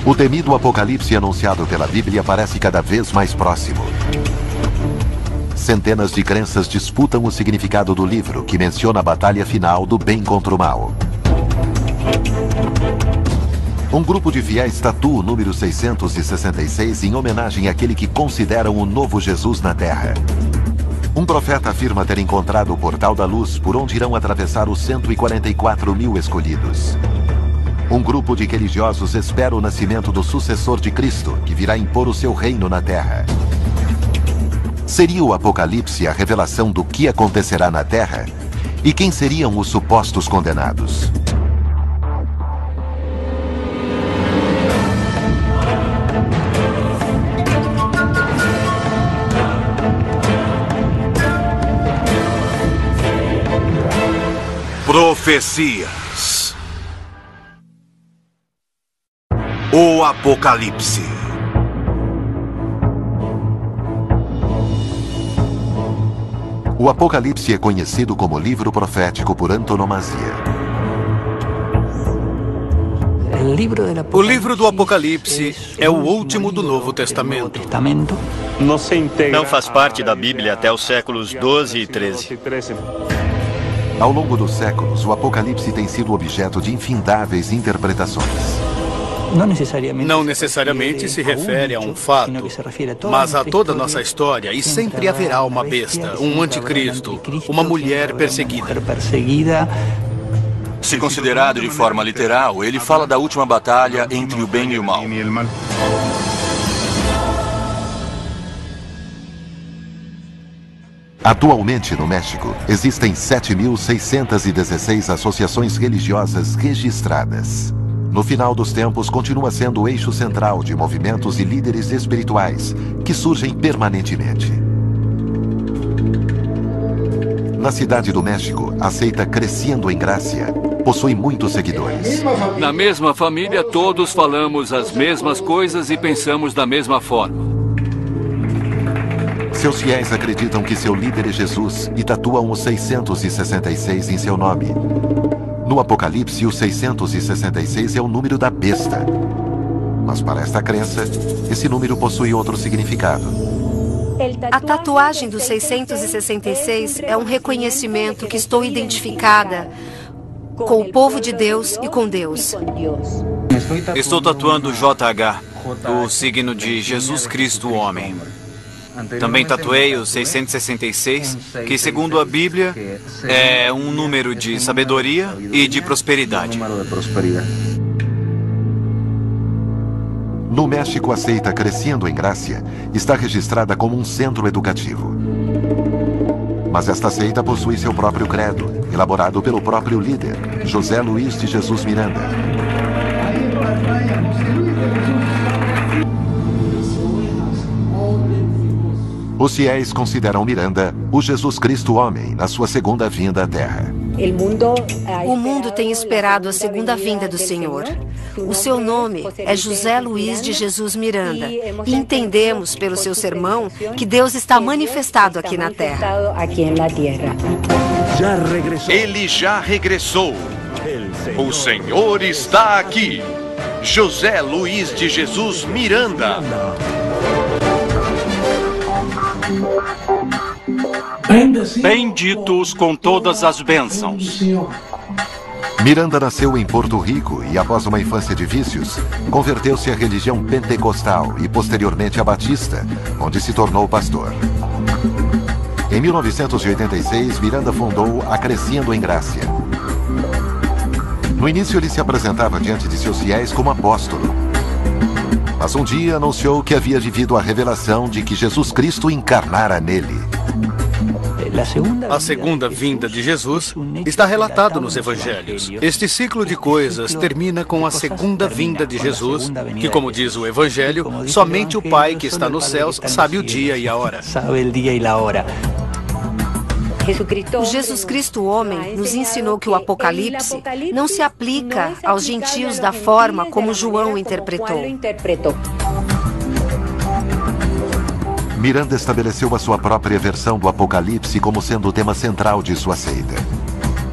O temido apocalipse anunciado pela Bíblia parece cada vez mais próximo. Centenas de crenças disputam o significado do livro, que menciona a batalha final do bem contra o mal. Um grupo de fiéis tatua o número 666 em homenagem àquele que consideram o novo Jesus na Terra. Um profeta afirma ter encontrado o portal da luz por onde irão atravessar os 144 mil escolhidos. Um grupo de religiosos espera o nascimento do sucessor de Cristo, que virá impor o seu reino na Terra. Seria o Apocalipse a revelação do que acontecerá na Terra? E quem seriam os supostos condenados? Profecias. O Apocalipse. O Apocalipse é conhecido como livro profético por antonomasia. O livro do Apocalipse é o último do Novo Testamento. Não faz parte da Bíblia até os séculos 12 e 13. Ao longo dos séculos, o Apocalipse tem sido objeto de infindáveis interpretações. Não necessariamente se refere a um fato, mas a toda a nossa história, e sempre haverá uma besta, um anticristo, uma mulher perseguida. Se considerado de forma literal, ele fala da última batalha entre o bem e o mal. Atualmente, no México, existem 7.616 associações religiosas registradas. No final dos tempos, continua sendo o eixo central de movimentos e líderes espirituais que surgem permanentemente. Na cidade do México, a seita Crescendo em Gracia possui muitos seguidores. Na mesma família, todos falamos as mesmas coisas e pensamos da mesma forma. Seus fiéis acreditam que seu líder é Jesus e tatuam o 666 em seu nome. No Apocalipse, o 666 é o número da besta. Mas para esta crença, esse número possui outro significado. A tatuagem do 666 é um reconhecimento que estou identificada com o povo de Deus e com Deus. Estou tatuando JH, o signo de Jesus Cristo, o homem. Também tatuei o 666, que segundo a Bíblia é um número de sabedoria e de prosperidade. No México, a seita Crescendo em Gracia está registrada como um centro educativo. Mas esta seita possui seu próprio credo, elaborado pelo próprio líder, José Luiz de Jesus Miranda. Os fiéis consideram Miranda o Jesus Cristo homem na sua segunda vinda à Terra. O mundo tem esperado a segunda vinda do Senhor. O seu nome é José Luiz de Jesus Miranda. E entendemos pelo seu sermão que Deus está manifestado aqui na Terra. Ele já regressou. O Senhor está aqui. José Luiz de Jesus Miranda. Benditos com todas as bênçãos. Miranda nasceu em Porto Rico e, após uma infância de vícios, converteu-se à religião pentecostal e, posteriormente, à batista, onde se tornou pastor. Em 1986, Miranda fundou a Crescendo em Gracia. No início, ele se apresentava diante de seus fiéis como apóstolo. Mas um dia anunciou que havia vivido a revelação de que Jesus Cristo encarnara nele. A segunda vinda de Jesus está relatado nos Evangelhos. Este ciclo de coisas termina com a segunda vinda de Jesus, que, como diz o Evangelho, somente o Pai que está nos céus sabe o dia e a hora. O Jesus Cristo homem nos ensinou que o Apocalipse não se aplica aos gentios da forma como João interpretou. Miranda estabeleceu a sua própria versão do Apocalipse como sendo o tema central de sua seita.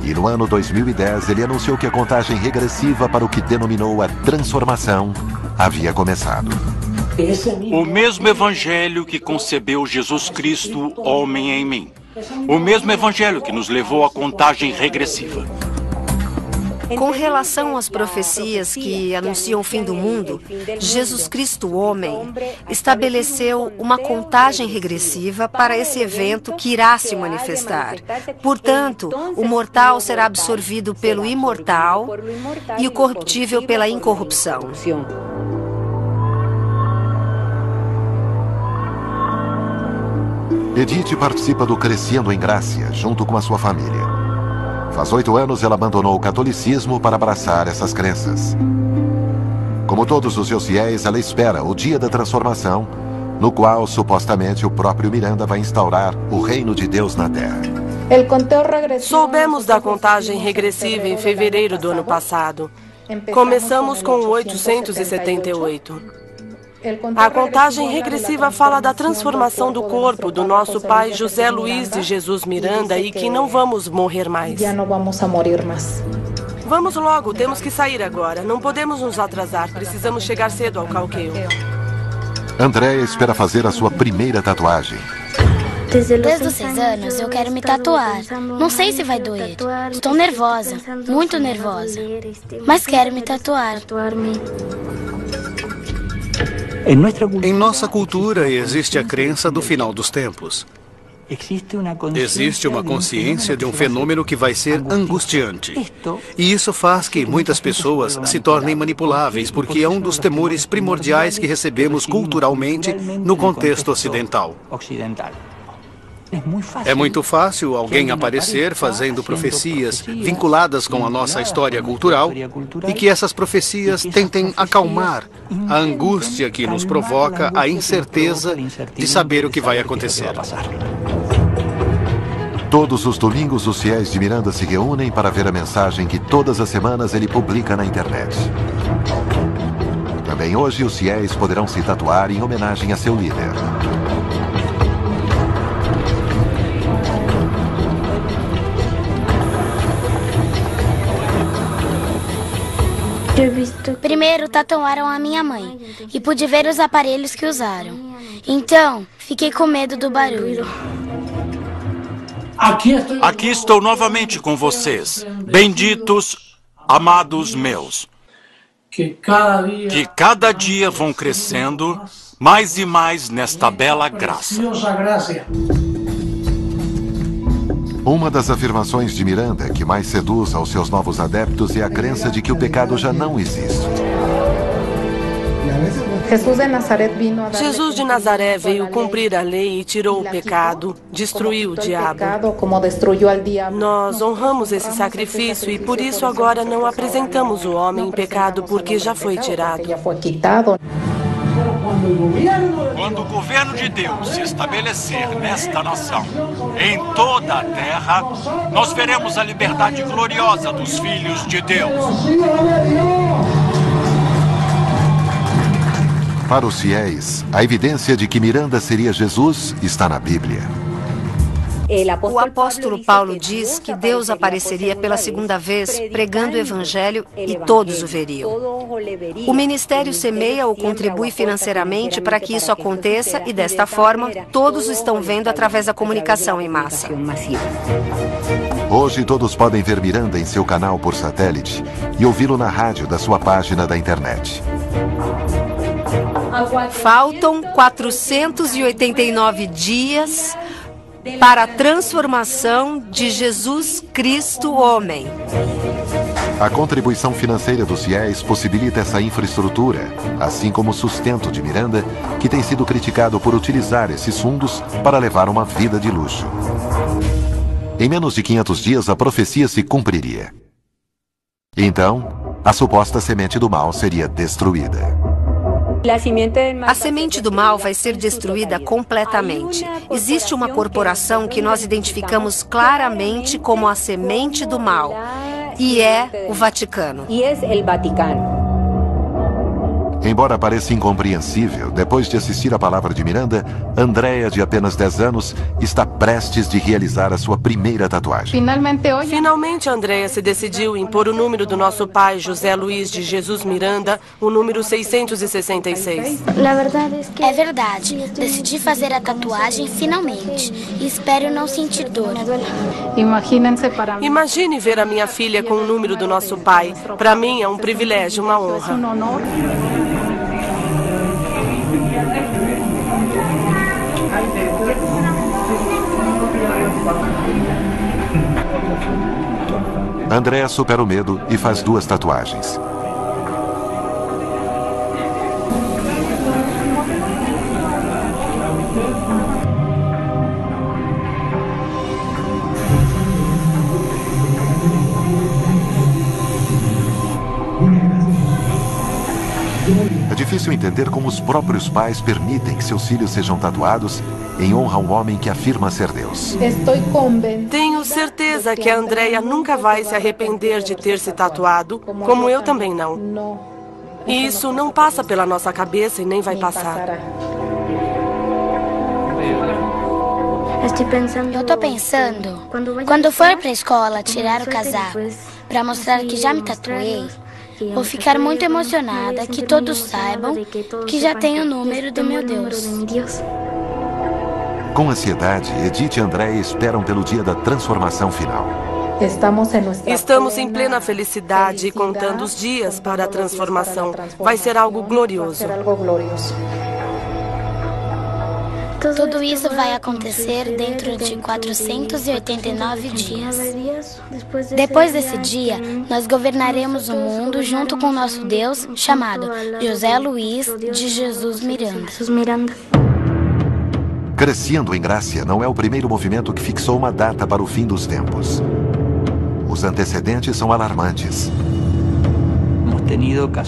E no ano 2010, ele anunciou que a contagem regressiva para o que denominou a transformação havia começado. O mesmo evangelho que concebeu Jesus Cristo, homem em mim. O mesmo evangelho que nos levou à contagem regressiva. Com relação às profecias que anunciam o fim do mundo, Jesus Cristo, homem, estabeleceu uma contagem regressiva para esse evento que irá se manifestar. Portanto, o mortal será absorvido pelo imortal e o corruptível pela incorrupção. Edith participa do Crescendo em Gracia, junto com a sua família. Faz 8 anos, ela abandonou o catolicismo para abraçar essas crenças. Como todos os seus fiéis, ela espera o dia da transformação, no qual, supostamente, o próprio Miranda vai instaurar o reino de Deus na Terra. Soubemos da contagem regressiva em fevereiro do ano passado. Começamos com 878. A contagem regressiva fala da transformação do corpo do nosso pai José Luiz de Jesus Miranda e que não vamos morrer mais. Vamos logo, temos que sair agora. Não podemos nos atrasar, precisamos chegar cedo ao Cauqueio. Andréia espera fazer a sua primeira tatuagem. Desde os 6 anos eu quero me tatuar. Não sei se vai doer. Estou nervosa, muito nervosa. Mas quero me tatuar. Em nossa cultura existe a crença do final dos tempos. Existe uma consciência de um fenômeno que vai ser angustiante. E isso faz que muitas pessoas se tornem manipuláveis, porque é um dos temores primordiais que recebemos culturalmente no contexto ocidental. É muito fácil alguém aparecer fazendo profecias vinculadas com a nossa história cultural e que essas profecias tentem acalmar a angústia que nos provoca a incerteza de saber o que vai acontecer. Todos os domingos, os fiéis de Miranda se reúnem para ver a mensagem que todas as semanas ele publica na internet. Também hoje, os fiéis poderão se tatuar em homenagem a seu líder. Primeiro tatuaram a minha mãe e pude ver os aparelhos que usaram. Então, fiquei com medo do barulho. Aqui estou novamente com vocês, benditos, amados meus, que cada dia vão crescendo mais e mais nesta bela graça. Uma das afirmações de Miranda que mais seduz aos seus novos adeptos é a crença de que o pecado já não existe. Jesus de Nazaré veio cumprir a lei e tirou o pecado, destruiu o diabo. Nós honramos esse sacrifício e por isso agora não apresentamos o homem em pecado porque já foi tirado. Quando o governo de Deus se estabelecer nesta nação, em toda a terra, nós veremos a liberdade gloriosa dos filhos de Deus. Para os fiéis, a evidência de que Miranda seria Jesus está na Bíblia. O apóstolo Paulo diz que Deus apareceria pela segunda vez pregando o evangelho e todos o veriam. O ministério semeia ou contribui financeiramente para que isso aconteça e, desta forma, todos o estão vendo através da comunicação em massa. Hoje todos podem ver Miranda em seu canal por satélite e ouvi-lo na rádio da sua página da internet. Faltam 489 dias para a transformação de Jesus Cristo homem. A contribuição financeira dos fiéis possibilita essa infraestrutura, assim como o sustento de Miranda, que tem sido criticado por utilizar esses fundos para levar uma vida de luxo. Em menos de 500 dias, a profecia se cumpriria. Então, a suposta semente do mal seria destruída. A semente do mal vai ser destruída completamente. Existe uma corporação que nós identificamos claramente como a semente do mal, e é o Vaticano. Embora pareça incompreensível, depois de assistir a palavra de Miranda, Andrea, de apenas 10 anos, está prestes de realizar a sua primeira tatuagem. Finalmente, Andrea se decidiu em pôr o número do nosso pai, José Luiz de Jesus Miranda, o número 666. É verdade. Decidi fazer a tatuagem finalmente. E espero não sentir dor. Imagine ver a minha filha com o número do nosso pai. Para mim é um privilégio, uma honra. Andrea supera o medo e faz 2 tatuagens. É difícil entender como os próprios pais permitem que seus filhos sejam tatuados em honra a um homem que afirma ser Deus. Tenho certeza que a Andrea nunca vai se arrepender de ter se tatuado, como eu também não. E isso não passa pela nossa cabeça e nem vai passar. Eu tô pensando, quando for pra escola tirar o casaco, pra mostrar que já me tatuei, vou ficar muito emocionada que todos saibam que já tenho o número do meu Deus. Com ansiedade, Edith e Andrea esperam pelo dia da transformação final. Estamos em plena felicidade e contando os dias para a transformação. Vai ser algo glorioso. Tudo isso vai acontecer dentro de 489 dias. Depois desse dia, nós governaremos o mundo junto com nosso Deus, chamado José Luiz de Jesus Miranda. Crescendo em Gracia não é o primeiro movimento que fixou uma data para o fim dos tempos. Os antecedentes são alarmantes.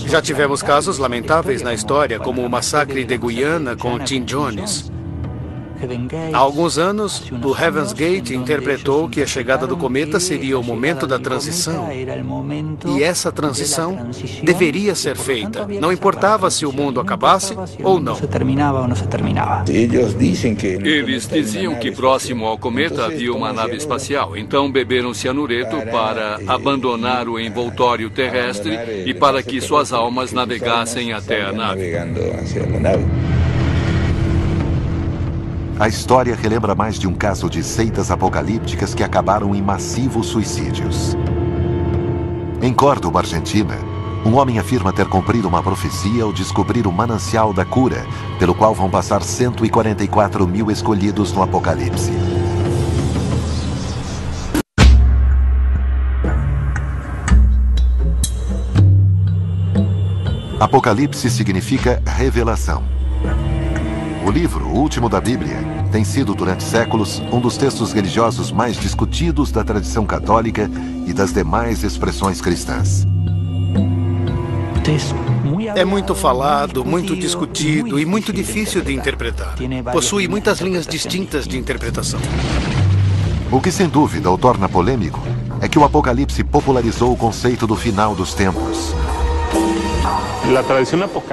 Já tivemos casos lamentáveis na história, como o massacre de Guiana com Tim Jones. Há alguns anos, o Heaven's Gate interpretou que a chegada do cometa seria o momento da transição. E essa transição deveria ser feita. Não importava se o mundo acabasse ou não. Eles diziam que próximo ao cometa havia uma nave espacial. Então beberam cianureto para abandonar o envoltório terrestre e para que suas almas navegassem até a nave. A história relembra mais de um caso de seitas apocalípticas que acabaram em massivos suicídios. Em Córdoba, Argentina, um homem afirma ter cumprido uma profecia ao descobrir o manancial da cura, pelo qual vão passar 144 mil escolhidos no Apocalipse. Apocalipse significa revelação. O livro, o último da Bíblia, tem sido durante séculos um dos textos religiosos mais discutidos da tradição católica e das demais expressões cristãs. É muito falado, muito discutido e muito difícil de interpretar. Possui muitas linhas distintas de interpretação. O que sem dúvida o torna polêmico é que o Apocalipse popularizou o conceito do final dos tempos.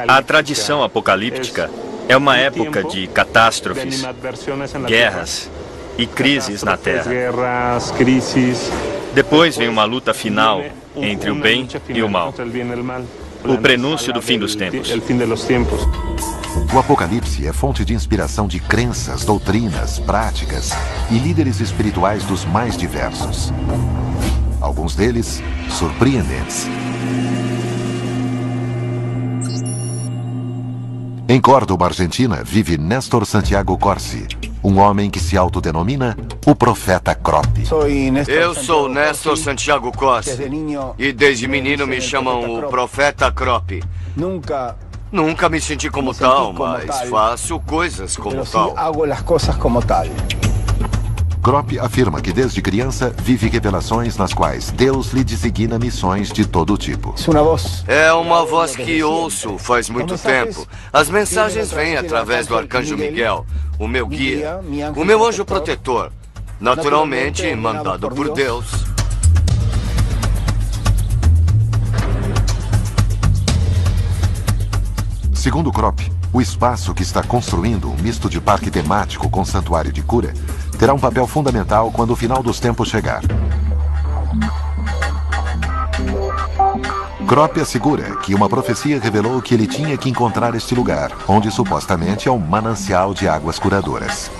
A tradição apocalíptica é uma época de catástrofes, guerras e crises na Terra. Depois vem uma luta final entre o bem e o mal. O prenúncio do fim dos tempos. O Apocalipse é fonte de inspiração de crenças, doutrinas, práticas e líderes espirituais dos mais diversos. Alguns deles surpreendentes. Em Córdoba, Argentina, vive Néstor Santiago Corsi, um homem que se autodenomina o Profeta Crop. Eu sou Néstor Santiago Corsi e desde menino me chamam o Profeta Crop. Nunca me senti como tal, mas faço coisas como tal. Crop afirma que desde criança vive revelações nas quais Deus lhe designa missões de todo tipo. É uma voz que ouço faz muito tempo. As mensagens vêm através do Arcanjo Miguel, o meu guia, o meu anjo protetor, naturalmente mandado por Deus. Segundo Krop, o espaço que está construindo, um misto de parque temático com santuário de cura, terá um papel fundamental quando o final dos tempos chegar. Krop assegura que uma profecia revelou que ele tinha que encontrar este lugar, onde supostamente é um manancial de águas curadoras.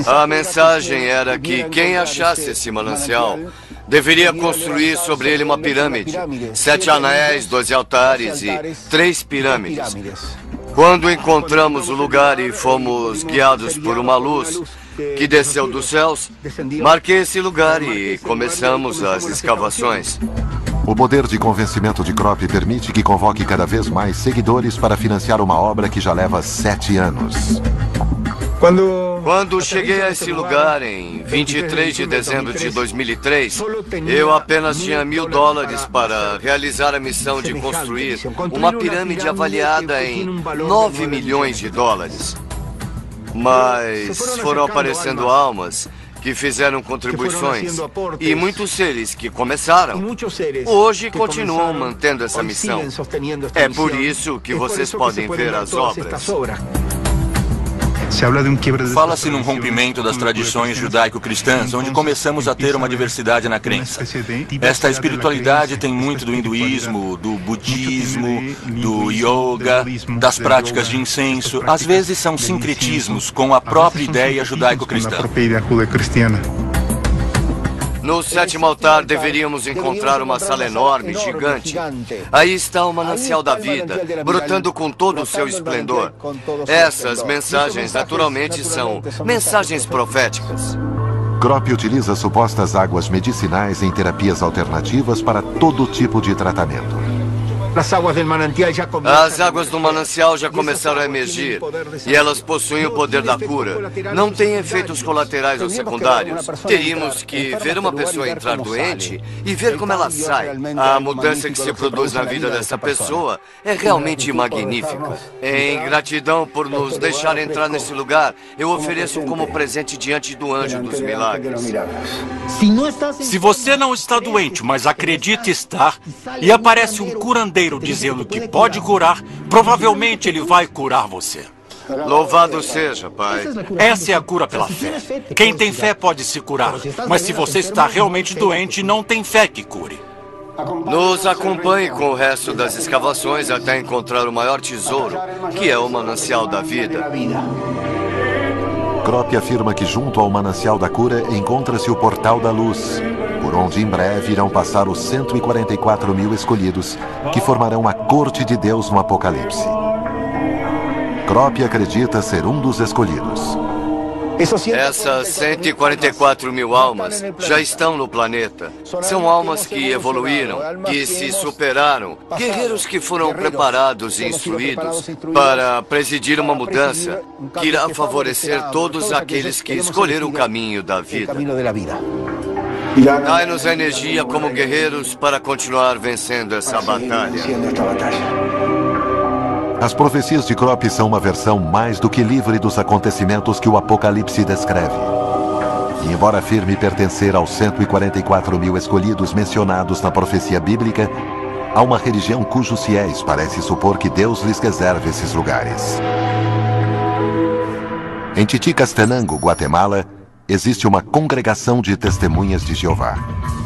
A mensagem era que quem achasse esse manancial deveria construir sobre ele uma pirâmide, 7 anéis, 12 altares e 3 pirâmides. Quando encontramos o lugar e fomos guiados por uma luz que desceu dos céus, marquei esse lugar e começamos as escavações. O poder de convencimento de Krop permite que convoque cada vez mais seguidores para financiar uma obra que já leva 7 anos. Quando cheguei a esse lugar em 23 de dezembro de 2003, eu apenas tinha $1000 para realizar a missão de construir uma pirâmide avaliada em $9 milhões. Mas foram aparecendo almas que fizeram contribuições e muitos seres que começaram, hoje continuam mantendo essa missão. É por isso que vocês podem ver as obras. Fala-se num rompimento das tradições judaico-cristãs, onde começamos a ter uma diversidade na crença. Esta espiritualidade tem muito do hinduísmo, do budismo, do yoga, das práticas de incenso. Às vezes são sincretismos com a própria ideia judaico-cristã. No 7º altar deveríamos encontrar uma sala enorme, gigante. Aí está o manancial da vida, brotando com todo o seu esplendor. Essas mensagens, naturalmente, são mensagens proféticas. Krop utiliza supostas águas medicinais em terapias alternativas para todo tipo de tratamento. As águas do manancial já começaram a emergir e elas possuem o poder da cura. Não têm efeitos colaterais ou secundários. Teríamos que ver uma pessoa entrar doente e ver como ela sai. A mudança que se produz na vida dessa pessoa é realmente magnífica. Em gratidão por nos deixar entrar nesse lugar, eu ofereço como presente diante do anjo dos milagres. Se você não está doente, mas acredita estar, e aparece um curandeiro dizendo que pode curar, provavelmente ele vai curar você. Louvado seja, Pai. Essa é a cura pela fé. Quem tem fé pode se curar, mas se você está realmente doente, não tem fé que cure. Nos acompanhe com o resto das escavações até encontrar o maior tesouro, que é o manancial da vida. Krop afirma que junto ao manancial da cura encontra-se o portal da luz, por onde em breve irão passar os 144 mil escolhidos, que formarão a corte de Deus no Apocalipse. Krop acredita ser um dos escolhidos. Essas 144 mil almas já estão no planeta. São almas que evoluíram, que se superaram, guerreiros que foram preparados e instruídos para presidir uma mudança que irá favorecer todos aqueles que escolheram o caminho da vida. Dai-nos a energia como guerreiros para continuar vencendo essa batalha. As profecias de Krop são uma versão mais do que livre dos acontecimentos que o Apocalipse descreve. E embora afirme pertencer aos 144 mil escolhidos mencionados na profecia bíblica, há uma religião cujos fiéis parecem supor que Deus lhes reserva esses lugares. Em Titicastenango, Guatemala, existe uma congregação de testemunhas de Jeová.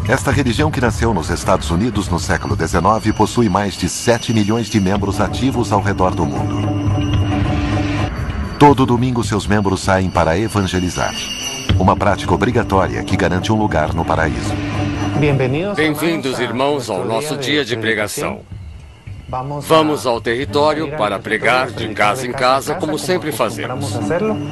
Esta religião, que nasceu nos Estados Unidos no século XIX, possui mais de 7 milhões de membros ativos ao redor do mundo. Todo domingo, seus membros saem para evangelizar. Uma prática obrigatória que garante um lugar no paraíso. Bem-vindos, irmãos, ao nosso dia de pregação. Vamos ao território para pregar de casa em casa, como sempre fazemos.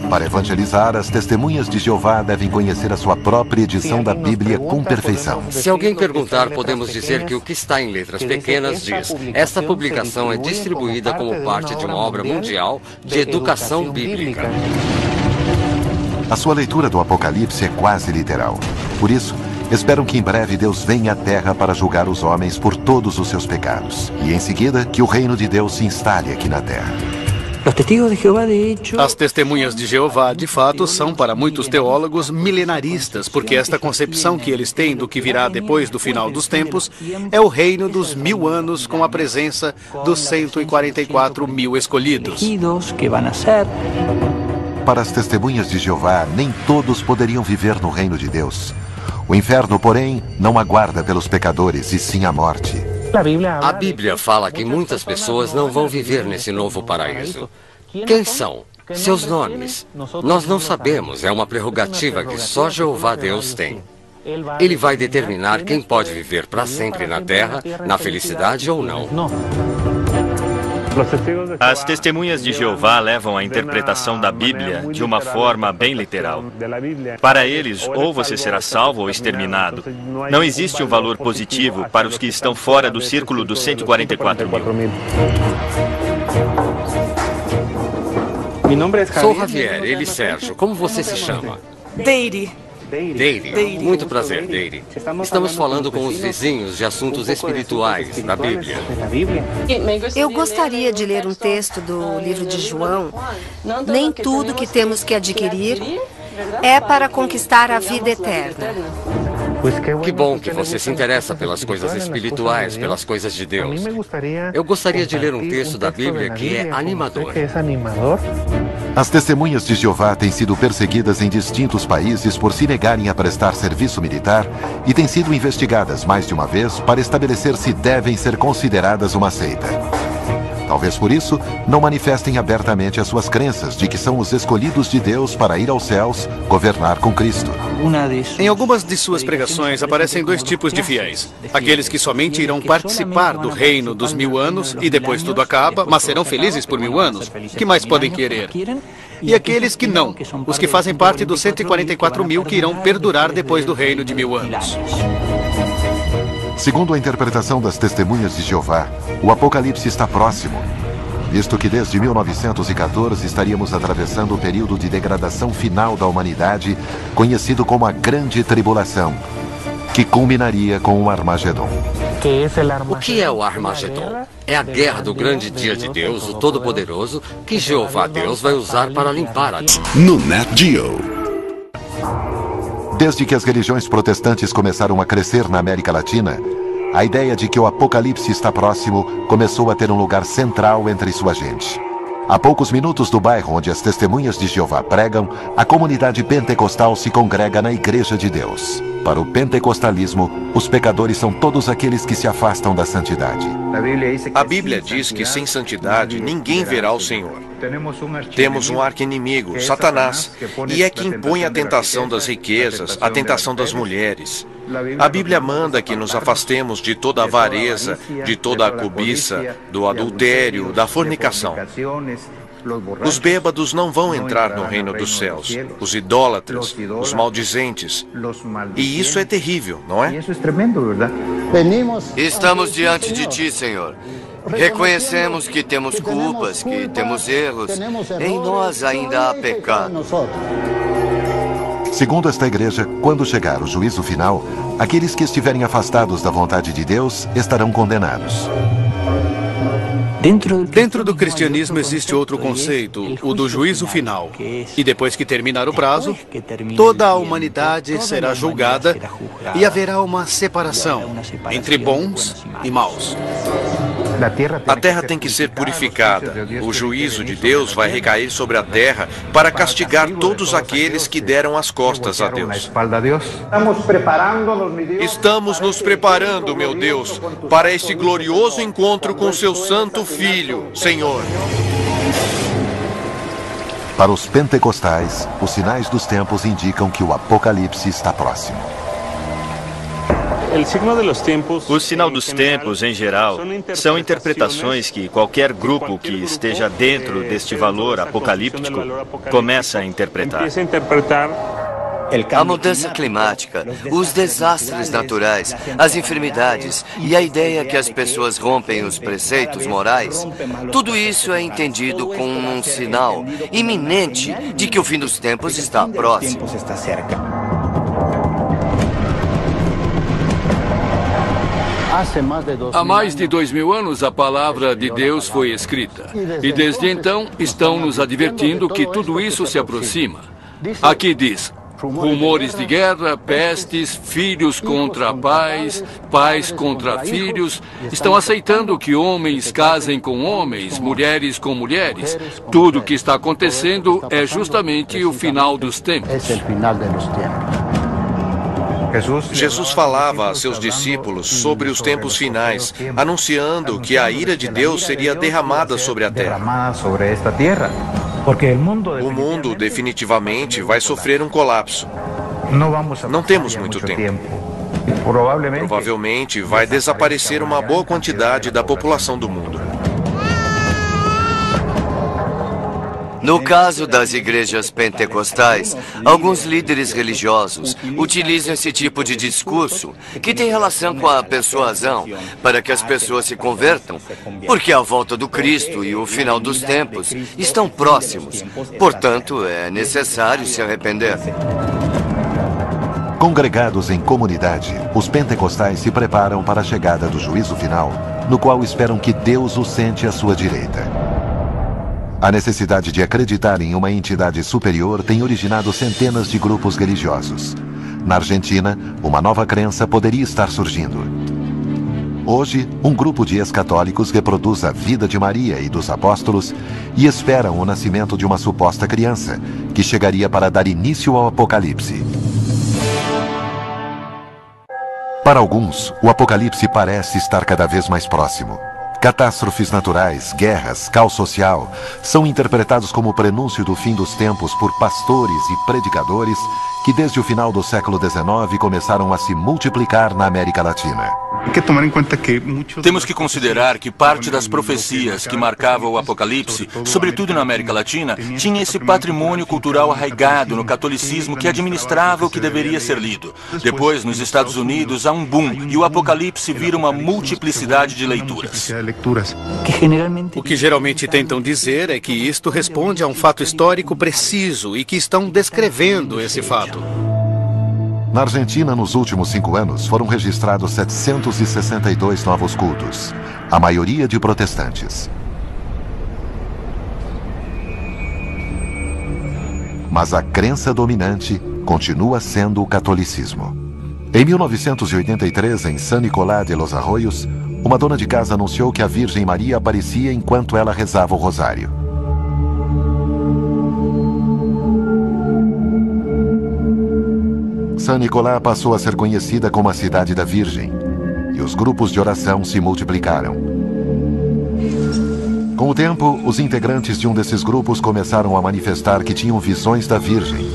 Para evangelizar, as testemunhas de Jeová devem conhecer a sua própria edição da Bíblia com perfeição. Se alguém perguntar, podemos dizer que o que está em letras pequenas diz: esta publicação é distribuída como parte de uma obra mundial de educação bíblica. A sua leitura do Apocalipse é quase literal. Por isso, esperam que em breve Deus venha à Terra para julgar os homens por todos os seus pecados. E em seguida, que o reino de Deus se instale aqui na Terra. As testemunhas de Jeová, de fato, são para muitos teólogos milenaristas, porque esta concepção que eles têm do que virá depois do final dos tempos é o reino dos 1000 anos com a presença dos 144 mil escolhidos. Para as testemunhas de Jeová, nem todos poderiam viver no reino de Deus. O inferno, porém, não aguarda pelos pecadores, e sim a morte. A Bíblia fala que muitas pessoas não vão viver nesse novo paraíso. Quem são? Seus nomes? Nós não sabemos, é uma prerrogativa que só Jeová Deus tem. Ele vai determinar quem pode viver para sempre na terra, na felicidade ou não. As testemunhas de Jeová levam a interpretação da Bíblia de uma forma bem literal. Para eles, ou você será salvo ou exterminado. Não existe um valor positivo para os que estão fora do círculo dos 144 mil. Sou Javier, ele Sérgio. Como você se chama? Deire. Deire. Muito prazer, Deire. Estamos falando com os vizinhos de assuntos espirituais da Bíblia. Eu gostaria de ler um texto do livro de João. Nem tudo que temos que adquirir é para conquistar a vida eterna. Que bom que você se interessa pelas coisas espirituais, pelas coisas de Deus. Eu gostaria de ler um texto da Bíblia que é animador. As testemunhas de Jeová têm sido perseguidas em distintos países por se negarem a prestar serviço militar e têm sido investigadas mais de uma vez para estabelecer se devem ser consideradas uma seita. Talvez por isso, não manifestem abertamente as suas crenças de que são os escolhidos de Deus para ir aos céus, governar com Cristo. Em algumas de suas pregações aparecem dois tipos de fiéis. Aqueles que somente irão participar do reino dos 1000 anos e depois tudo acaba, mas serão felizes por 1000 anos. Que mais podem querer? E aqueles que não, os que fazem parte dos 144 mil que irão perdurar depois do reino de 1000 anos. Segundo a interpretação das testemunhas de Jeová, o Apocalipse está próximo, visto que desde 1914 estaríamos atravessando o período de degradação final da humanidade, conhecido como a Grande Tribulação, que culminaria com o Armagedon. O que é o Armagedon? É a guerra do grande dia de Deus, o Todo-Poderoso, que Jeová Deus vai usar para limpar a terra. No Nat Geo. Desde que as religiões protestantes começaram a crescer na América Latina, a ideia de que o Apocalipse está próximo começou a ter um lugar central entre sua gente. A poucos minutos do bairro onde as testemunhas de Jeová pregam, a comunidade pentecostal se congrega na Igreja de Deus. Para o pentecostalismo, os pecadores são todos aqueles que se afastam da santidade. A Bíblia diz que sem santidade ninguém verá o Senhor. Temos um arqui-inimigo, Satanás, e é que impõe a tentação das riquezas, a tentação das mulheres. A Bíblia manda que nos afastemos de toda a avareza, de toda a cobiça, do adultério, da fornicação. Os bêbados não vão entrar no reino dos céus, os idólatras, os maldizentes. E isso é terrível, não é? Estamos diante de Ti, Senhor. Reconhecemos que temos culpas, que temos erros. Em nós ainda há pecado. Segundo esta igreja, quando chegar o juízo final, aqueles que estiverem afastados da vontade de Deus estarão condenados. Dentro do cristianismo existe outro conceito, o do juízo final. E depois que terminar o prazo, toda a humanidade será julgada e haverá uma separação entre bons e maus. A terra tem que ser purificada. O juízo de Deus vai recair sobre a terra para castigar todos aqueles que deram as costas a Deus. Estamos nos preparando, meu Deus, para este glorioso encontro com seu Santo Filho, Senhor. Para os pentecostais, os sinais dos tempos indicam que o Apocalipse está próximo. O sinal dos tempos, em geral, são interpretações que qualquer grupo que esteja dentro deste valor apocalíptico começa a interpretar. A mudança climática, os desastres naturais, as enfermidades e a ideia que as pessoas rompem os preceitos morais, tudo isso é entendido como um sinal iminente de que o fim dos tempos está próximo. Há mais de 2000 anos, a palavra de Deus foi escrita. E desde então, estão nos advertindo que tudo isso se aproxima. Aqui diz: rumores de guerra, pestes, filhos contra pais, pais contra filhos. Estão aceitando que homens casem com homens, mulheres com mulheres. Tudo o que está acontecendo é justamente o final dos tempos. Jesus falava a seus discípulos sobre os tempos finais, anunciando que a ira de Deus seria derramada sobre a terra. O mundo definitivamente vai sofrer um colapso. Não temos muito tempo. Provavelmente vai desaparecer uma boa quantidade da população do mundo. No caso das igrejas pentecostais, alguns líderes religiosos utilizam esse tipo de discurso que tem relação com a persuasão para que as pessoas se convertam, porque a volta do Cristo e o final dos tempos estão próximos. Portanto, é necessário se arrepender. Congregados em comunidade, os pentecostais se preparam para a chegada do juízo final, no qual esperam que Deus os sente à sua direita. A necessidade de acreditar em uma entidade superior tem originado centenas de grupos religiosos. Na Argentina, uma nova crença poderia estar surgindo. Hoje, um grupo de ex-católicos reproduz a vida de Maria e dos apóstolos e esperam o nascimento de uma suposta criança, que chegaria para dar início ao Apocalipse. Para alguns, o Apocalipse parece estar cada vez mais próximo. Catástrofes naturais, guerras, caos social são interpretados como o prenúncio do fim dos tempos por pastores e predicadores que desde o final do século XIX começaram a se multiplicar na América Latina. Temos que considerar que parte das profecias que marcavam o Apocalipse, sobretudo na América Latina, tinha esse patrimônio cultural arraigado no catolicismo que administrava o que deveria ser lido. Depois, nos Estados Unidos, há um boom e o Apocalipse vira uma multiplicidade de leituras. O que geralmente tentam dizer é que isto responde a um fato histórico preciso e que estão descrevendo esse fato. Na Argentina, nos últimos 5 anos, foram registrados 762 novos cultos, a maioria de protestantes. Mas a crença dominante continua sendo o catolicismo. Em 1983, em San Nicolás de los Arroyos, uma dona de casa anunciou que a Virgem Maria aparecia enquanto ela rezava o rosário. San Nicolás passou a ser conhecida como a Cidade da Virgem, e os grupos de oração se multiplicaram. Com o tempo, os integrantes de um desses grupos começaram a manifestar que tinham visões da Virgem.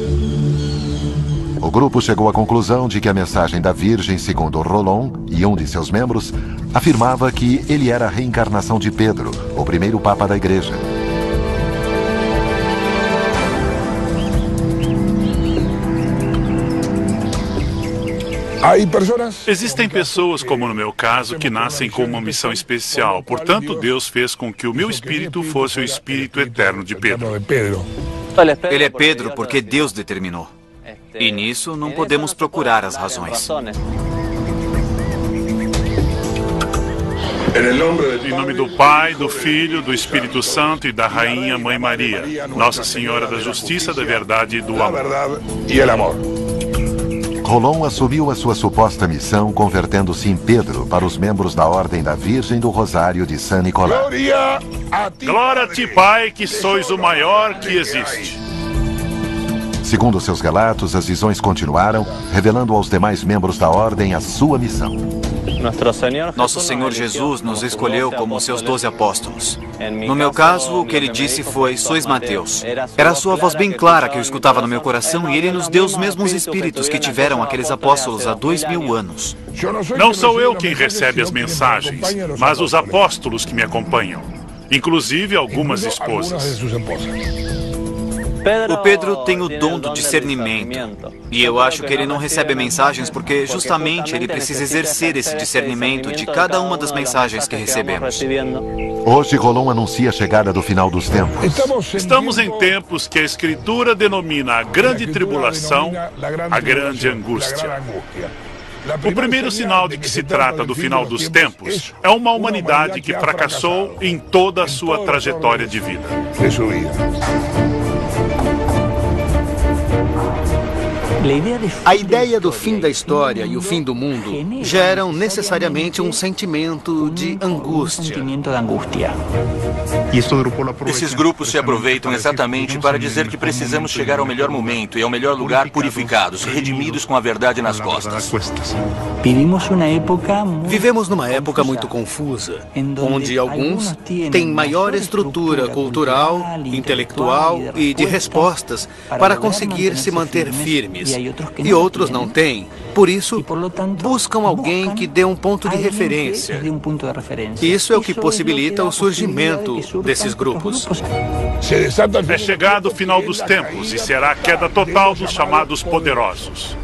O grupo chegou à conclusão de que a mensagem da Virgem, segundo Rolón e um de seus membros, afirmava que ele era a reencarnação de Pedro, o primeiro papa da igreja. Existem pessoas, como no meu caso, que nascem com uma missão especial. Portanto, Deus fez com que o meu espírito fosse o espírito eterno de Pedro. Ele é Pedro porque Deus determinou. E nisso não podemos procurar as razões. Em nome do Pai, do Filho, do Espírito Santo e da Rainha Mãe Maria, Nossa Senhora da Justiça, da Verdade e do Amor. Rolón assumiu a sua suposta missão convertendo-se em Pedro para os membros da Ordem da Virgem do Rosário de San Nicolás. Glória a ti, Pai, que sois o maior que existe. Segundo seus relatos, as visões continuaram, revelando aos demais membros da Ordem a sua missão. Nosso Senhor Jesus nos escolheu como seus 12 apóstolos. No meu caso, o que ele disse foi: sois Mateus. Era a sua voz bem clara que eu escutava no meu coração, e ele nos deu os mesmos espíritos que tiveram aqueles apóstolos há 2000 anos. Não sou eu quem recebe as mensagens, mas os apóstolos que me acompanham, inclusive algumas esposas. O Pedro tem o dom do discernimento. E eu acho que ele não recebe mensagens porque justamente ele precisa exercer esse discernimento de cada uma das mensagens que recebemos. Hoje, Rolón anuncia a chegada do final dos tempos. Estamos em tempos que a Escritura denomina a grande tribulação, a grande angústia. O primeiro sinal de que se trata do final dos tempos é uma humanidade que fracassou em toda a sua trajetória de vida. A ideia do fim da história e o fim do mundo geram necessariamente um sentimento de angústia. Esses grupos se aproveitam exatamente para dizer que precisamos chegar ao melhor momento e ao melhor lugar purificados, redimidos com a verdade nas costas. Vivemos numa época muito confusa, onde alguns têm maior estrutura cultural, intelectual e de respostas para conseguir se manter firmes, e outros não têm. Por isso, buscam alguém que dê um ponto de referência. Isso é o que possibilita o surgimento desses grupos. É chegado o final dos tempos e será a queda total dos chamados poderosos.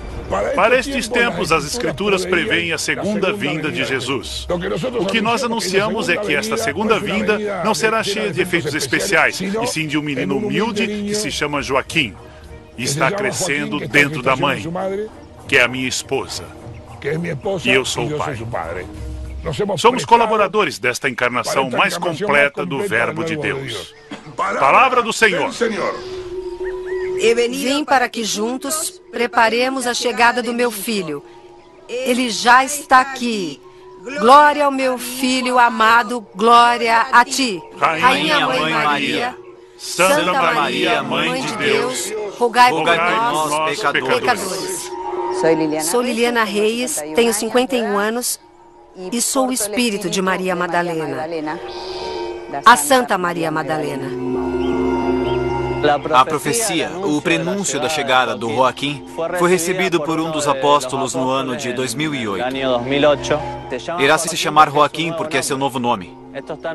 Para estes tempos, as Escrituras preveem a segunda vinda de Jesus. O que nós anunciamos é que esta segunda vinda não será cheia de efeitos especiais, e sim de um menino humilde que se chama Joaquim e está crescendo dentro da mãe, que é a minha esposa, e eu sou o pai. Somos colaboradores desta encarnação mais completa do Verbo de Deus. Palavra do Senhor. Vim para que juntos preparemos a chegada do meu filho. Ele já está aqui. Glória ao meu filho amado, glória a ti. Rainha Mãe Maria, Santa Maria, Mãe de Deus, rogai por nós, nós, pecadores. Sou Liliana Reis, tenho 51 anos e sou o espírito de Maria Madalena, a Santa Maria Madalena. A profecia, o prenúncio da chegada do Joaquim, foi recebido por um dos apóstolos no ano de 2008. Irá se chamar Joaquim porque é seu novo nome.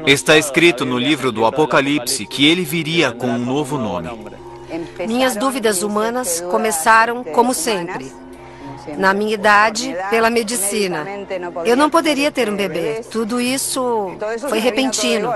Está escrito no livro do Apocalipse que ele viria com um novo nome. Minhas dúvidas humanas começaram como sempre. Na minha idade, pela medicina. Eu não poderia ter um bebê. Tudo isso foi repentino.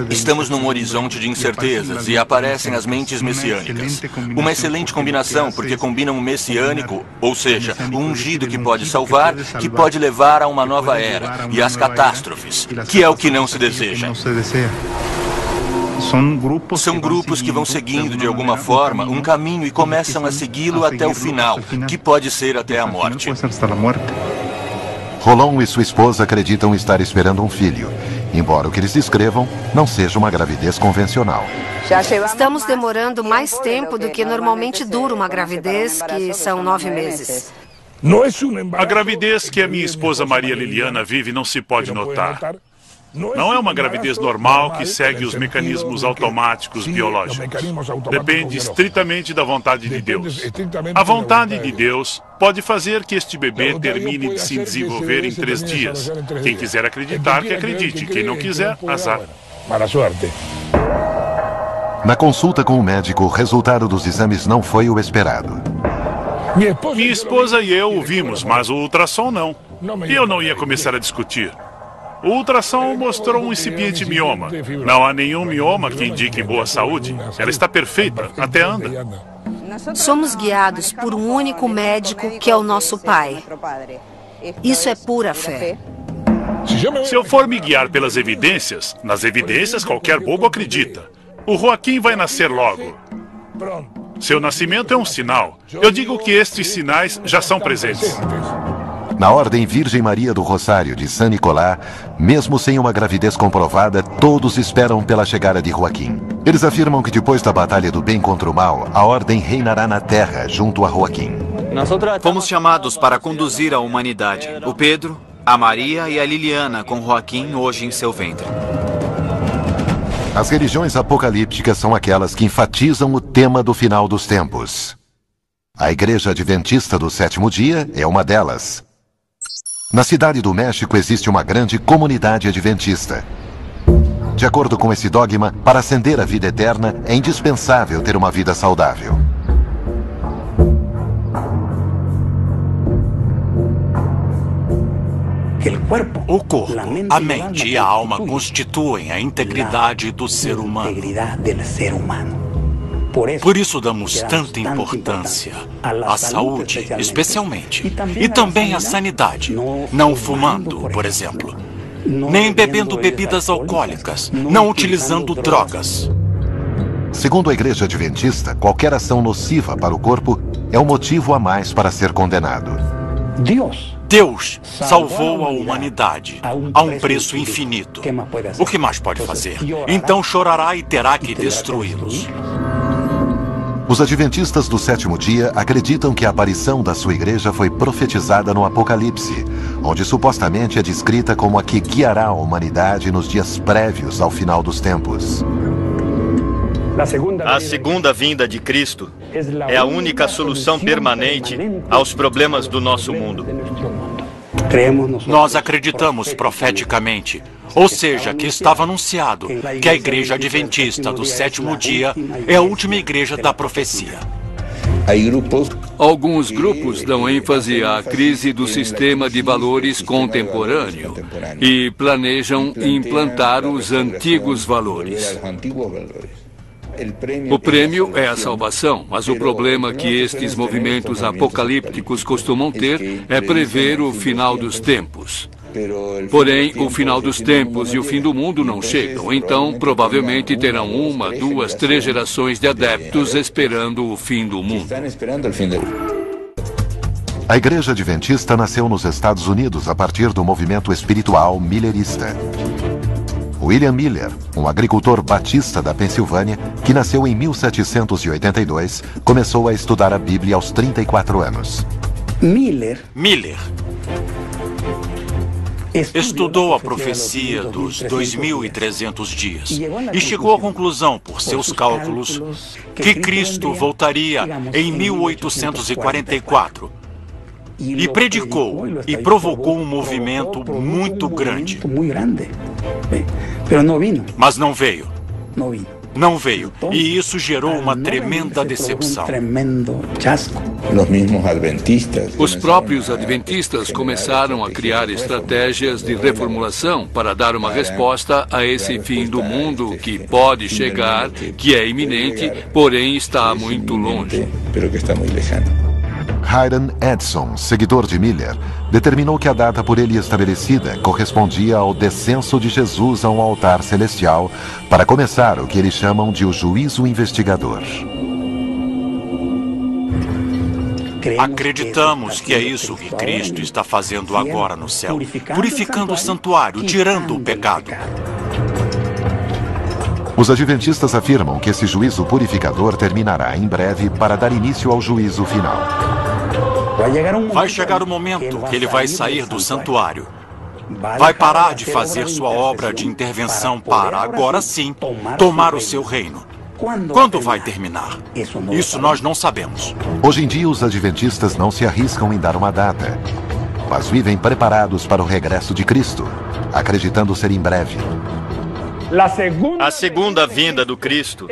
Estamos num horizonte de incertezas e aparecem as mentes messiânicas. Uma excelente combinação, porque combinam o messiânico, ou seja, o ungido que pode salvar, que pode levar a uma nova era, e as catástrofes, que é o que não se deseja. São grupos que vão seguindo, de alguma forma, um caminho e começam a segui-lo até o final, que pode ser até a morte. Rolon e sua esposa acreditam estar esperando um filho, embora o que eles descrevam não seja uma gravidez convencional. Estamos demorando mais tempo do que normalmente dura uma gravidez, que são 9 meses. A gravidez que a minha esposa Maria Liliana vive não se pode notar. Não é uma gravidez normal que segue os mecanismos automáticos biológicos. Depende estritamente da vontade de Deus. A vontade de Deus pode fazer que este bebê termine de se desenvolver em 3 dias. Quem quiser acreditar, que acredite. Quem não quiser, azar. Na consulta com o médico, o resultado dos exames não foi o esperado. Minha esposa e eu o vimos, mas o ultrassom não. E eu não ia começar a discutir. O ultrassom mostrou um incipiente mioma. Não há nenhum mioma que indique boa saúde. Ela está perfeita, até anda. Somos guiados por um único médico que é o nosso Pai. Isso é pura fé. Se eu for me guiar pelas evidências, nas evidências qualquer bobo acredita. O Joaquim vai nascer logo. Seu nascimento é um sinal. Eu digo que estes sinais já são presentes. Na Ordem Virgem Maria do Rosário de San Nicolás, mesmo sem uma gravidez comprovada, todos esperam pela chegada de Joaquim. Eles afirmam que depois da batalha do bem contra o mal, a Ordem reinará na Terra junto a Joaquim. Fomos chamados para conduzir a humanidade, o Pedro, a Maria e a Liliana, com Joaquim hoje em seu ventre. As religiões apocalípticas são aquelas que enfatizam o tema do final dos tempos. A Igreja Adventista do Sétimo Dia é uma delas. Na cidade do México existe uma grande comunidade adventista. De acordo com esse dogma, para ascender à vida eterna, é indispensável ter uma vida saudável. O corpo, a mente e a alma constituem a integridade do ser humano. Por isso damos tanta importância à saúde, especialmente, e também à sanidade. Não fumando, por exemplo, nem bebendo bebidas alcoólicas, não utilizando drogas. Segundo a Igreja Adventista, qualquer ação nociva para o corpo é um motivo a mais para ser condenado. Deus salvou a humanidade a um preço infinito. O que mais pode fazer? Então chorará e terá que destruí-los. Os adventistas do sétimo dia acreditam que a aparição da sua igreja foi profetizada no Apocalipse, onde supostamente é descrita como a que guiará a humanidade nos dias prévios ao final dos tempos. A segunda vinda de Cristo é a única solução permanente aos problemas do nosso mundo. Nós acreditamos profeticamente, ou seja, que estava anunciado que a Igreja Adventista do sétimo dia é a última igreja da profecia. Alguns grupos dão ênfase à crise do sistema de valores contemporâneo e planejam implantar os antigos valores. O prêmio é a salvação, mas o problema que estes movimentos apocalípticos costumam ter é prever o final dos tempos. Porém, o final dos tempos e o fim do mundo não chegam, então provavelmente terão 1, 2, 3 gerações de adeptos esperando o fim do mundo. A Igreja Adventista nasceu nos Estados Unidos a partir do movimento espiritual millerista. William Miller, um agricultor batista da Pensilvânia, que nasceu em 1782, começou a estudar a Bíblia aos 34 anos. Miller estudou a profecia dos 2.300 dias e chegou à conclusão, por seus cálculos, que Cristo voltaria em 1844. E predicou e provocou um movimento muito grande. Mas não veio. Não veio. E isso gerou uma tremenda decepção. Os próprios adventistas começaram a criar estratégias de reformulação para dar uma resposta a esse fim do mundo que pode chegar, que é iminente, porém está muito longe. Hiram Edson, seguidor de Miller, determinou que a data por ele estabelecida correspondia ao descenso de Jesus a um altar celestial para começar o que eles chamam de o juízo investigador. Acreditamos que é isso que Cristo está fazendo agora no céu, purificando o santuário, tirando o pecado. Os adventistas afirmam que esse juízo purificador terminará em breve para dar início ao juízo final. Vai chegar o momento que ele vai sair do santuário. Vai parar de fazer sua obra de intervenção para, agora sim, tomar o seu reino. Quando vai terminar? Isso nós não sabemos. Hoje em dia, os adventistas não se arriscam em dar uma data, mas vivem preparados para o regresso de Cristo, acreditando ser em breve. A segunda vinda do Cristo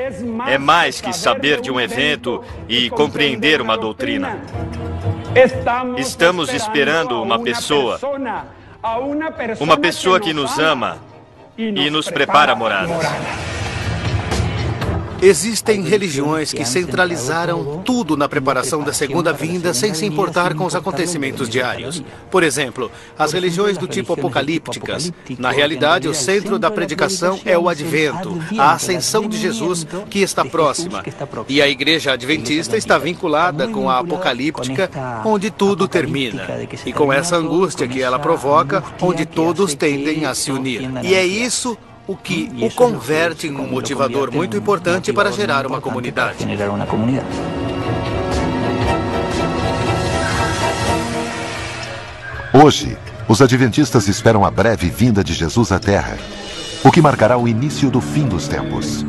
é mais que saber de um evento e compreender uma doutrina. Estamos esperando uma pessoa que nos ama e nos prepara moradas. Existem religiões que centralizaram tudo na preparação da segunda vinda sem se importar com os acontecimentos diários. Por exemplo, as religiões do tipo apocalípticas. Na realidade, o centro da predicação é o advento, a ascensão de Jesus, que está próxima. E a Igreja Adventista está vinculada com a apocalíptica, onde tudo termina. E com essa angústia que ela provoca, onde todos tendem a se unir. E é isso o que o converte em um motivador muito importante para gerar uma comunidade. Hoje, os adventistas esperam a breve vinda de Jesus à Terra, o que marcará o início do fim dos tempos.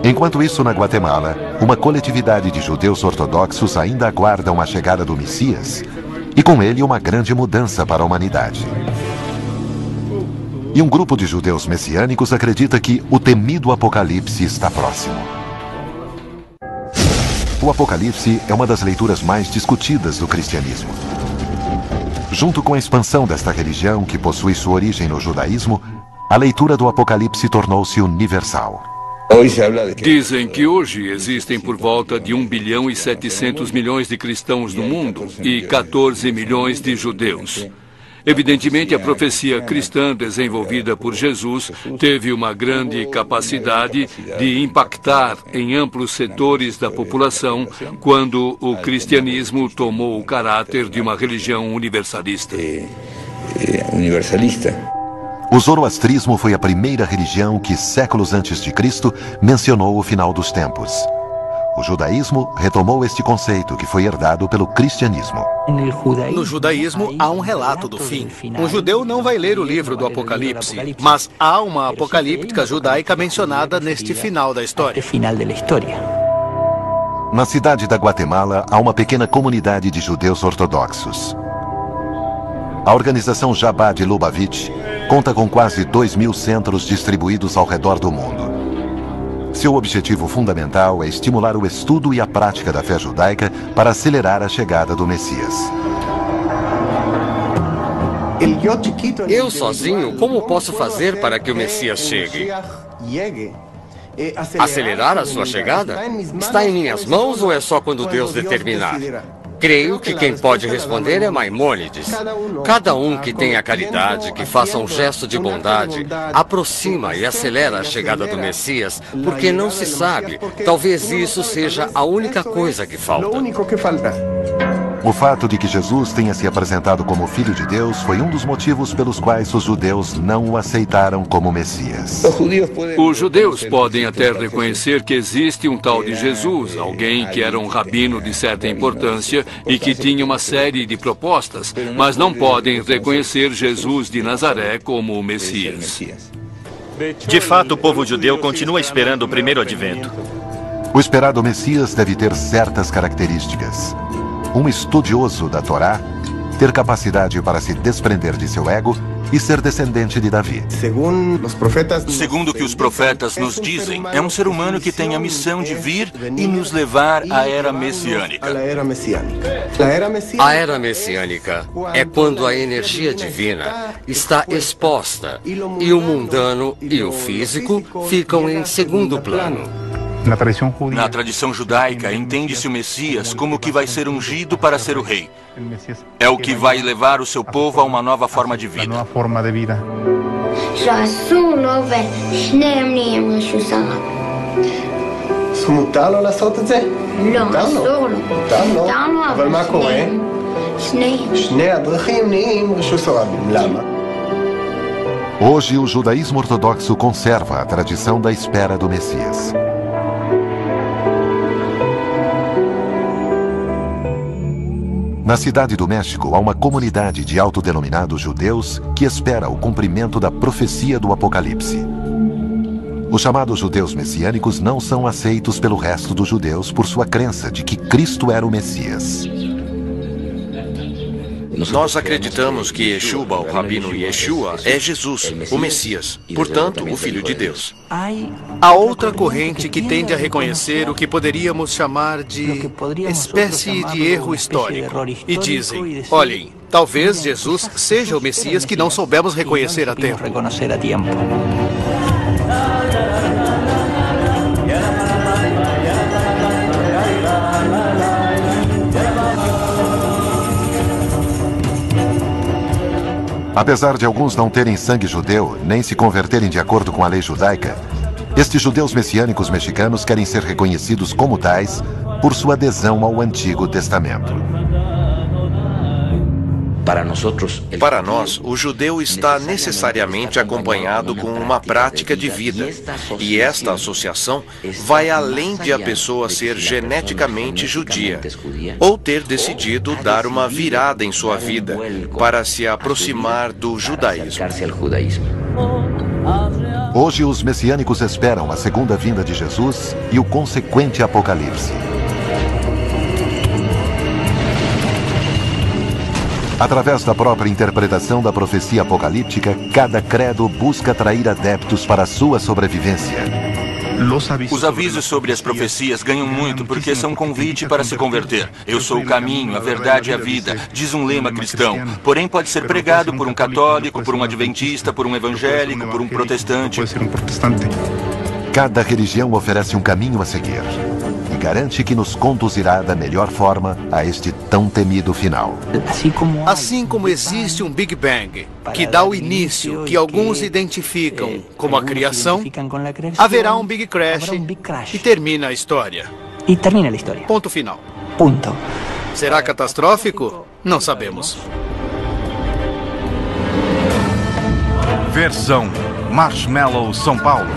Enquanto isso, na Guatemala, uma coletividade de judeus ortodoxos ainda aguardam a chegada do Messias e com ele uma grande mudança para a humanidade. E um grupo de judeus messiânicos acredita que o temido Apocalipse está próximo. O Apocalipse é uma das leituras mais discutidas do cristianismo. Junto com a expansão desta religião, que possui sua origem no judaísmo, a leitura do Apocalipse tornou-se universal. Dizem que hoje existem por volta de 1 bilhão e 700 milhões de cristãos no mundo e 14 milhões de judeus. Evidentemente, a profecia cristã desenvolvida por Jesus teve uma grande capacidade de impactar em amplos setores da população quando o cristianismo tomou o caráter de uma religião universalista. O zoroastrismo foi a primeira religião que, séculos antes de Cristo, mencionou o final dos tempos. O judaísmo retomou este conceito que foi herdado pelo cristianismo. No judaísmo há um relato do fim. Um judeu não vai ler o livro do Apocalipse, mas há uma apocalíptica judaica mencionada neste final da história. Na cidade da Guatemala, há uma pequena comunidade de judeus ortodoxos. A organização Jabá de Lubavitch conta com quase 2.000 centros distribuídos ao redor do mundo. Seu objetivo fundamental é estimular o estudo e a prática da fé judaica para acelerar a chegada do Messias. Eu sozinho, como posso fazer para que o Messias chegue? Acelerar a sua chegada? Está em minhas mãos ou é só quando Deus determinar? Creio que quem pode responder é Maimônides. Cada um que tenha caridade, que faça um gesto de bondade, aproxima e acelera a chegada do Messias, porque não se sabe. Talvez isso seja a única coisa que falta. O fato de que Jesus tenha se apresentado como Filho de Deus foi um dos motivos pelos quais os judeus não o aceitaram como Messias. Os judeus podem até reconhecer que existe um tal de Jesus, alguém que era um rabino de certa importância e que tinha uma série de propostas, mas não podem reconhecer Jesus de Nazaré como o Messias. De fato, o povo judeu continua esperando o primeiro advento. O esperado Messias deve ter certas características. Um estudioso da Torá, ter capacidade para se desprender de seu ego e ser descendente de Davi. Segundo o que os profetas nos dizem, é um ser humano que tem a missão de vir e nos levar à era messiânica. A era messiânica é quando a energia divina está exposta e o mundano e o físico ficam em segundo plano. Na tradição judaica, entende-se o Messias como que vai ser ungido para ser o rei. É o que vai levar o seu povo a uma nova forma de vida. Hoje, o judaísmo ortodoxo conserva a tradição da espera do Messias. Na cidade do México, há uma comunidade de autodenominados judeus que espera o cumprimento da profecia do Apocalipse. Os chamados judeus messiânicos não são aceitos pelo resto dos judeus por sua crença de que Cristo era o Messias. Nós acreditamos que Yeshua, o rabino Yeshua, é Jesus, o Messias, portanto, o Filho de Deus. Há outra corrente que tende a reconhecer o que poderíamos chamar de espécie de erro histórico. E dizem, olhem, talvez Jesus seja o Messias que não soubemos reconhecer a tempo. Apesar de alguns não terem sangue judeu, nem se converterem de acordo com a lei judaica, estes judeus messiânicos mexicanos querem ser reconhecidos como tais por sua adesão ao Antigo Testamento. Para nós, o judeu está necessariamente acompanhado com uma prática de vida, e esta associação vai além de a pessoa ser geneticamente judia, ou ter decidido dar uma virada em sua vida para se aproximar do judaísmo. Hoje, os messiânicos esperam a segunda vinda de Jesus e o consequente apocalipse. Através da própria interpretação da profecia apocalíptica, cada credo busca atrair adeptos para a sua sobrevivência. Os avisos sobre as profecias ganham muito porque são convite para se converter. Eu sou o caminho, a verdade e a vida, diz um lema cristão. Porém, pode ser pregado por um católico, por um adventista, por um evangélico, por um protestante. Cada religião oferece um caminho a seguir e garante que nos conduzirá da melhor forma a este tão temido final. Assim como existe um Big Bang, que dá o início que alguns identificam como a criação, haverá um Big Crash e termina a história. Ponto final. Será catastrófico? Não sabemos. Versão Marshmallow São Paulo.